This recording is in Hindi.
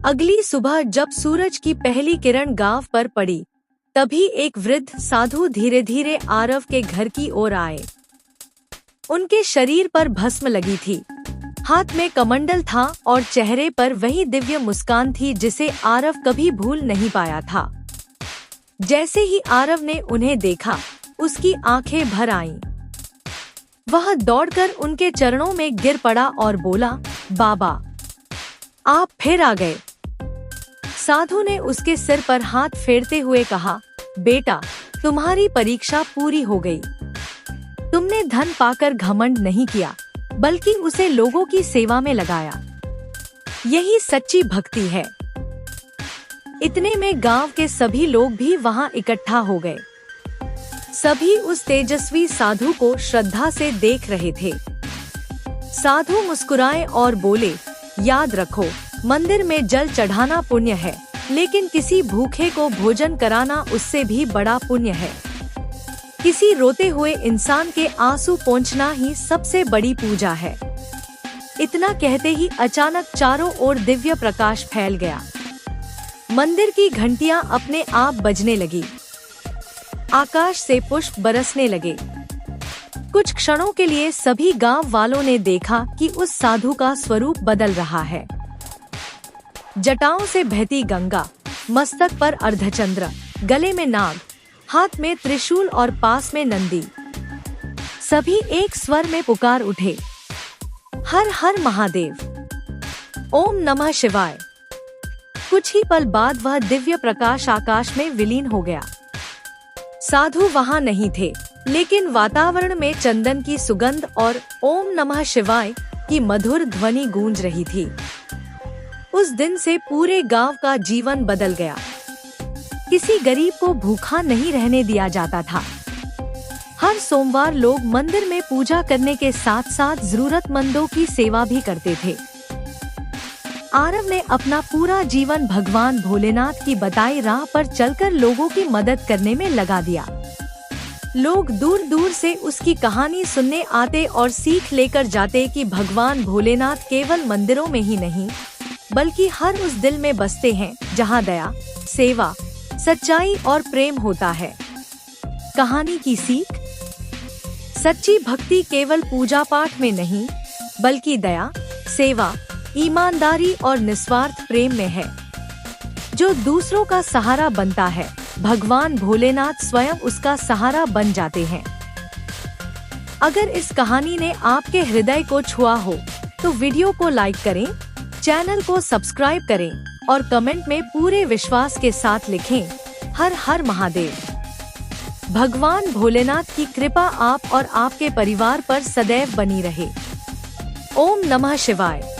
अगली सुबह जब सूरज की पहली किरण गांव पर पड़ी, तभी एक वृद्ध साधु धीरे धीरे आरव के घर की ओर आए। उनके शरीर पर भस्म लगी थी, हाथ में कमंडल था और चेहरे पर वही दिव्य मुस्कान थी जिसे आरव कभी भूल नहीं पाया था। जैसे ही आरव ने उन्हें देखा, उसकी आंखें भर आईं। वह दौड़कर उनके चरणों में गिर पड़ा और बोला, बाबा, आप फिर आ गए। साधु ने उसके सिर पर हाथ फेरते हुए कहा, बेटा, तुम्हारी परीक्षा पूरी हो गई। तुमने धन पाकर घमंड नहीं किया, बल्कि उसे लोगों की सेवा में लगाया। यही सच्ची भक्ति है। इतने में गांव के सभी लोग भी वहां इकट्ठा हो गए। सभी उस तेजस्वी साधु को श्रद्धा से देख रहे थे। साधु मुस्कुराए और बोले, याद रखो, मंदिर में जल चढ़ाना पुण्य है, लेकिन किसी भूखे को भोजन कराना उससे भी बड़ा पुण्य है। किसी रोते हुए इंसान के आंसू पोंछना ही सबसे बड़ी पूजा है। इतना कहते ही अचानक चारों ओर दिव्य प्रकाश फैल गया। मंदिर की घंटियां अपने आप बजने लगी। आकाश से पुष्प बरसने लगे। कुछ क्षणों के लिए सभी गांव वालों ने देखा कि उस साधु का स्वरूप बदल रहा है। जटाओं से बहती गंगा, मस्तक पर अर्धचंद्र, गले में नाग, हाथ में त्रिशूल और पास में नंदी। सभी एक स्वर में पुकार उठे, हर हर महादेव, ओम नमः शिवाय। कुछ ही पल बाद वह दिव्य प्रकाश आकाश में विलीन हो गया। साधु वहां नहीं थे, लेकिन वातावरण में चंदन की सुगंध और ओम नमः शिवाय की मधुर ध्वनि गूंज रही थी। उस दिन से पूरे गांव का जीवन बदल गया। किसी गरीब को भूखा नहीं रहने दिया जाता था। हर सोमवार लोग मंदिर में पूजा करने के साथ साथ जरूरतमंदों की सेवा भी करते थे। आरव ने अपना पूरा जीवन भगवान भोलेनाथ की बताई राह पर चलकर लोगों की मदद करने में लगा दिया। लोग दूर दूर से उसकी कहानी सुनने आते और सीख लेकर जाते कि भगवान भोलेनाथ केवल मंदिरों में ही नहीं, बल्कि हर उस दिल में बसते हैं जहां दया, सेवा, सच्चाई और प्रेम होता है। कहानी की सीख, सच्ची भक्ति केवल पूजा पाठ में नहीं, बल्कि दया, सेवा, ईमानदारी और निस्वार्थ प्रेम में है। जो दूसरों का सहारा बनता है, भगवान भोलेनाथ स्वयं उसका सहारा बन जाते हैं। अगर इस कहानी ने आपके हृदय को छुआ हो, तो वीडियो को लाइक करें, चैनल को सब्सक्राइब करें और कमेंट में पूरे विश्वास के साथ लिखें, हर हर महादेव। भगवान भोलेनाथ की कृपा आप और आपके परिवार पर सदैव बनी रहे। ओम नमः शिवाय।